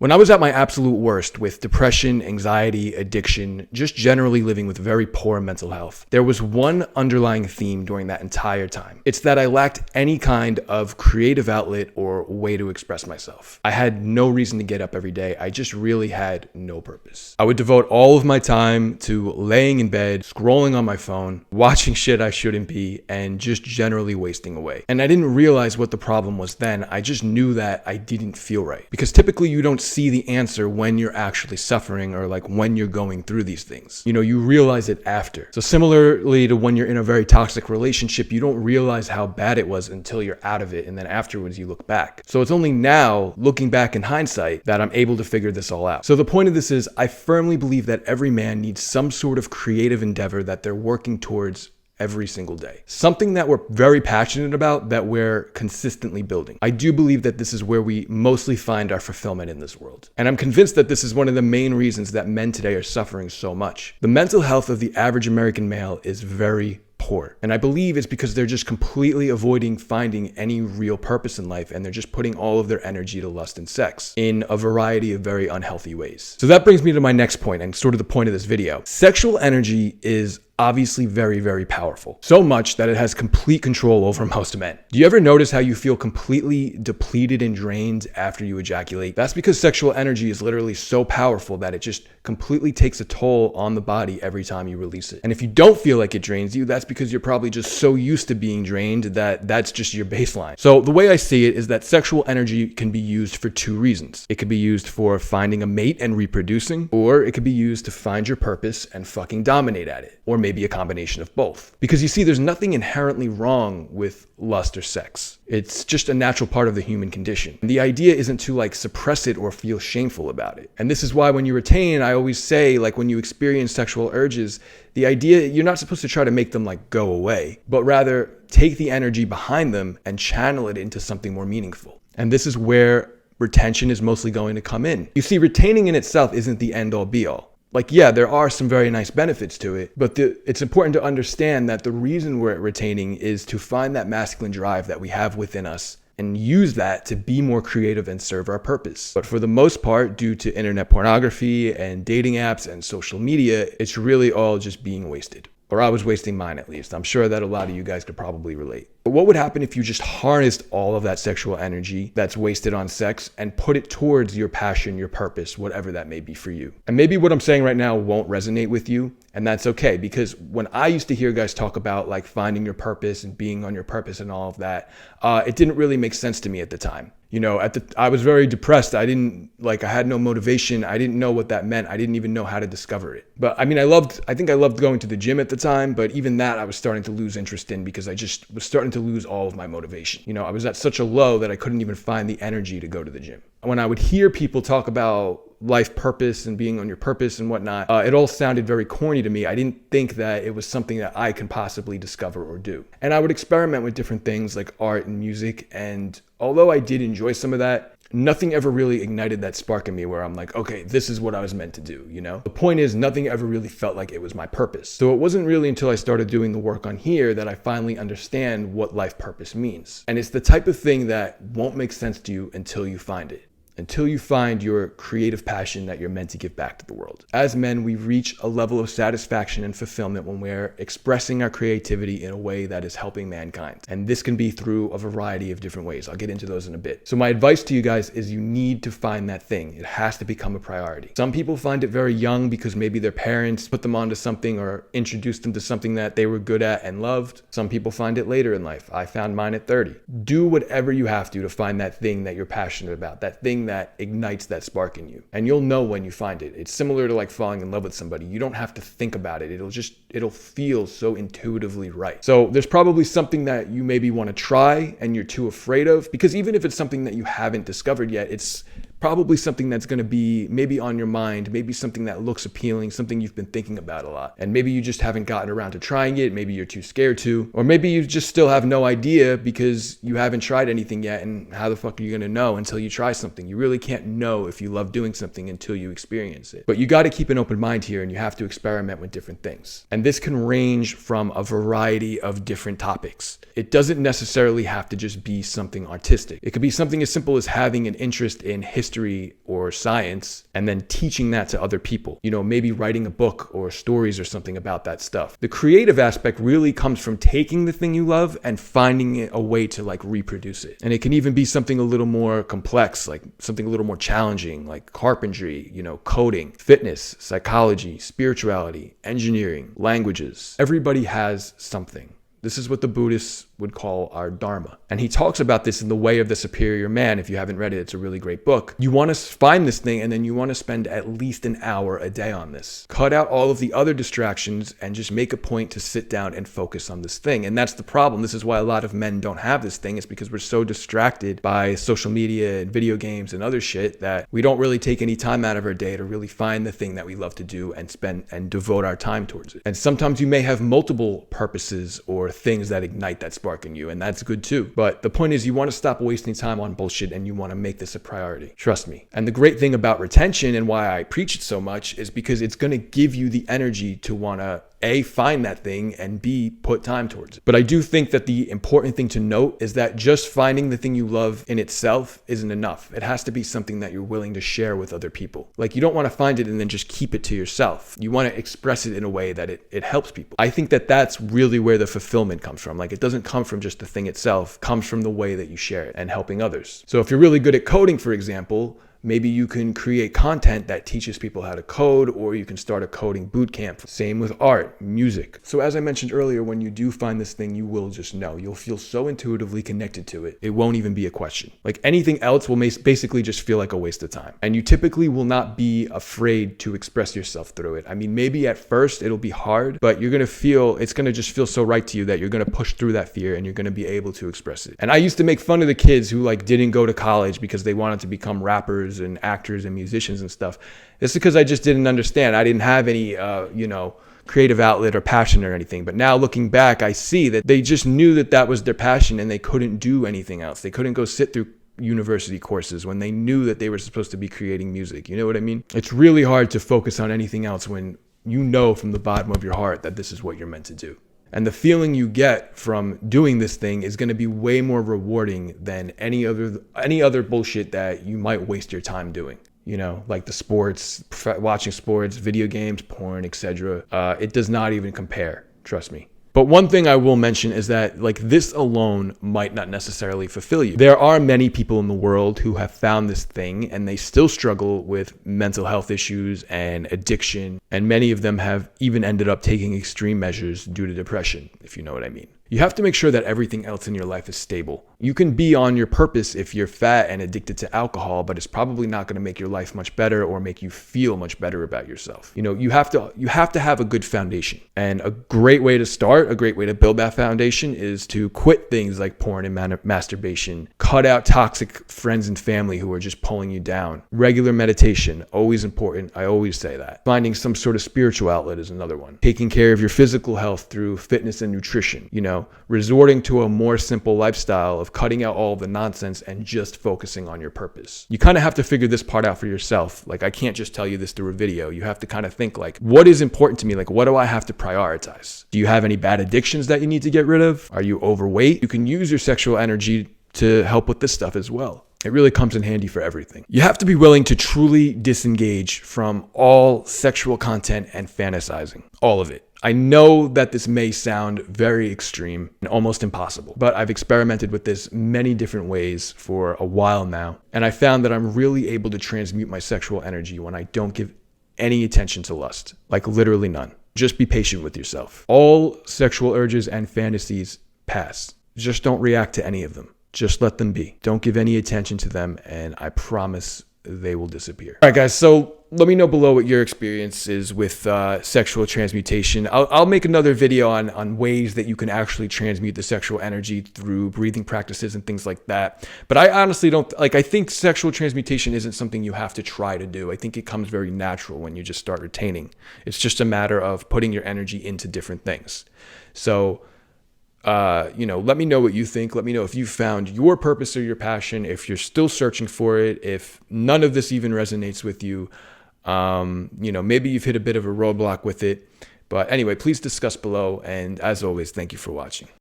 When I was at my absolute worst with depression, anxiety, addiction, just generally living with very poor mental health, there was one underlying theme during that entire time. It's that I lacked any kind of creative outlet or way to express myself. I had no reason to get up every day. I just really had no purpose. I would devote all of my time to laying in bed, scrolling on my phone, watching shit I shouldn't be, and just generally wasting away. And I didn't realize what the problem was then. I just knew that I didn't feel right. Because typically you don't see the answer when you're actually suffering or like when you're going through these things. You realize it after. So similarly to when you're in a very toxic relationship, you don't realize how bad it was until you're out of it, and then afterwards you look back. So it's only now, looking back in hindsight, that I'm able to figure this all out. So the point of this is, I firmly believe that every man needs some sort of creative endeavor that they're working towards every single day. Something that we're very passionate about, that we're consistently building. I do believe that this is where we mostly find our fulfillment in this world. And I'm convinced that this is one of the main reasons that men today are suffering so much. The mental health of the average American male is very poor. And I believe it's because they're just completely avoiding finding any real purpose in life, and they're just putting all of their energy to lust and sex in a variety of very unhealthy ways. So that brings me to my next point, and sort of the point of this video. Sexual energy is obviously very, very powerful. So much that it has complete control over most men. Do you ever notice how you feel completely depleted and drained after you ejaculate? That's because sexual energy is literally so powerful that it just completely takes a toll on the body every time you release it. And if you don't feel like it drains you, that's because you're probably just so used to being drained that that's just your baseline. So the way I see it is that sexual energy can be used for two reasons. It could be used for finding a mate and reproducing, or it could be used to find your purpose and fucking dominate at it. Or maybe a combination of both. Because you see, there's nothing inherently wrong with lust or sex. It's just a natural part of the human condition. And the idea isn't to suppress it or feel shameful about it. And this is why when you retain, I always say, when you experience sexual urges, the idea, you're not supposed to try to make them go away, but rather take the energy behind them and channel it into something more meaningful. And this is where retention is mostly going to come in. You see, retaining in itself isn't the end all be all. Yeah, there are some very nice benefits to it, but it's important to understand that the reason we're retaining is to find that masculine drive that we have within us and use that to be more creative and serve our purpose. But for the most part, due to internet pornography and dating apps and social media, it's really all just being wasted. Or I was wasting mine, at least. I'm sure that a lot of you guys could probably relate. But what would happen if you just harnessed all of that sexual energy that's wasted on sex and put it towards your passion, your purpose, whatever that may be for you? And maybe what I'm saying right now won't resonate with you, and that's okay, because when I used to hear guys talk about finding your purpose and being on your purpose and all of that, it didn't really make sense to me at the time. I was very depressed. I had no motivation. I didn't know what that meant. I didn't even know how to discover it. But I think I loved going to the gym at the time, but even that I was starting to lose interest in because I just was starting to lose all of my motivation. I was at such a low that I couldn't even find the energy to go to the gym. When I would hear people talk about life purpose and being on your purpose and whatnot, it all sounded very corny to me. I didn't think that it was something that I could possibly discover or do. And I would experiment with different things like art and music, and although I did enjoy some of that, nothing ever really ignited that spark in me where I'm okay, this is what I was meant to do, The point is, nothing ever really felt like it was my purpose. So it wasn't really until I started doing the work on here that I finally understand what life purpose means. And it's the type of thing that won't make sense to you until you find it. Until you find your creative passion that you're meant to give back to the world. As men, we reach a level of satisfaction and fulfillment when we're expressing our creativity in a way that is helping mankind. And this can be through a variety of different ways. I'll get into those in a bit. So my advice to you guys is you need to find that thing. It has to become a priority. Some people find it very young because maybe their parents put them onto something or introduced them to something that they were good at and loved. Some people find it later in life. I found mine at 30. Do whatever you have to find that thing that you're passionate about, that thing that ignites that spark in you. And you'll know when you find it. It's similar to falling in love with somebody. You don't have to think about it. It'll feel so intuitively right. So there's probably something that you maybe want to try and you're too afraid of, because even if it's something that you haven't discovered yet, it's probably something that's going to be maybe on your mind, maybe something that looks appealing, something you've been thinking about a lot. And maybe you just haven't gotten around to trying it. Maybe you're too scared to, or maybe you just still have no idea because you haven't tried anything yet. And how the fuck are you going to know until you try something? You really can't know if you love doing something until you experience it. But you got to keep an open mind here, and you have to experiment with different things. And this can range from a variety of different topics. It doesn't necessarily have to just be something artistic. It could be something as simple as having an interest in history history or science and then teaching that to other people. Maybe writing a book or stories or something about that stuff. The creative aspect really comes from taking the thing you love and finding a way to like reproduce it. And it can even be something a little more complex, like something a little more challenging, like carpentry, coding, fitness, psychology, spirituality, engineering, languages. Everybody has something. This is what the Buddhists would call our dharma. And he talks about this in The Way of the Superior Man. If you haven't read it, it's a really great book. You want to find this thing, and then you want to spend at least an hour a day on this. Cut out all of the other distractions and just make a point to sit down and focus on this thing. And that's the problem. This is why a lot of men don't have this thing. It's because we're so distracted by social media and video games and other shit that we don't really take any time out of our day to really find the thing that we love to do and spend and devote our time towards it. And sometimes you may have multiple purposes or things that ignite that spark in you, and that's good too. But the point is, you want to stop wasting time on bullshit and you want to make this a priority. Trust me. And the great thing about retention and why I preach it so much is because it's going to give you the energy to want to A, find that thing, and B, put time towards it. But I do think that the important thing to note is that just finding the thing you love in itself isn't enough. It has to be something that you're willing to share with other people. Like, you don't want to find it and then just keep it to yourself. You want to express it in a way that it helps people. I think that that's really where the fulfillment comes from. Like, it doesn't come from just the thing itself. It comes from the way that you share it and helping others. So if you're really good at coding, for example, maybe you can create content that teaches people how to code, or you can start a coding boot camp. Same with art, music. So as I mentioned earlier, when you do find this thing, you will just know. You'll feel so intuitively connected to it. It won't even be a question. Like, anything else will basically just feel like a waste of time. And you typically will not be afraid to express yourself through it. I mean, maybe at first it'll be hard, but you're going to feel, it's going to just feel so right to you that you're going to push through that fear and you're going to be able to express it. And I used to make fun of the kids who like didn't go to college because they wanted to become rappers and actors and musicians and stuff. It's because I just didn't understand. I didn't have any, creative outlet or passion or anything. But now looking back, I see that they just knew that that was their passion and they couldn't do anything else. They couldn't go sit through university courses when they knew that they were supposed to be creating music. You know what I mean? It's really hard to focus on anything else when you know from the bottom of your heart that this is what you're meant to do. And the feeling you get from doing this thing is going to be way more rewarding than any other bullshit that you might waste your time doing. Like the sports, watching sports, video games, porn, etc. It does not even compare. Trust me. But one thing I will mention is that like this alone might not necessarily fulfill you. There are many people in the world who have found this thing and they still struggle with mental health issues and addiction. And many of them have even ended up taking extreme measures due to depression, if you know what I mean. You have to make sure that everything else in your life is stable. You can be on your purpose if you're fat and addicted to alcohol, but it's probably not going to make your life much better or make you feel much better about yourself. You have to have a good foundation. And a great way to start, a great way to build that foundation is to quit things like porn and masturbation. Cut out toxic friends and family who are just pulling you down. Regular meditation, always important. I always say that. Finding some sort of spiritual outlet is another one. Taking care of your physical health through fitness and nutrition. Resorting to a more simple lifestyle of cutting out all the nonsense and just focusing on your purpose. You kind of have to figure this part out for yourself. Like, I can't just tell you this through a video. You have to kind of think like, what is important to me? Like, what do I have to prioritize? Do you have any bad addictions that you need to get rid of? Are you overweight? You can use your sexual energy to help with this stuff as well. It really comes in handy for everything. You have to be willing to truly disengage from all sexual content and fantasizing. All of it. I know that this may sound very extreme and almost impossible, but I've experimented with this many different ways for a while now, and I found that I'm really able to transmute my sexual energy when I don't give any attention to lust, like literally none. Just be patient with yourself. All sexual urges and fantasies pass. Just don't react to any of them. Just let them be. Don't give any attention to them, and I promise they will disappear. All right, guys, so let me know below what your experience is with sexual transmutation. I'll make another video on ways that you can actually transmute the sexual energy through breathing practices and things like that. But I honestly don't, I think sexual transmutation isn't something you have to try to do. I think it comes very natural when you just start retaining. It's just a matter of putting your energy into different things. So, let me know what you think. Let me know if you found your purpose or your passion, if you're still searching for it, if none of this even resonates with you. Maybe you've hit a bit of a roadblock with it. But anyway, please discuss below. And as always, thank you for watching.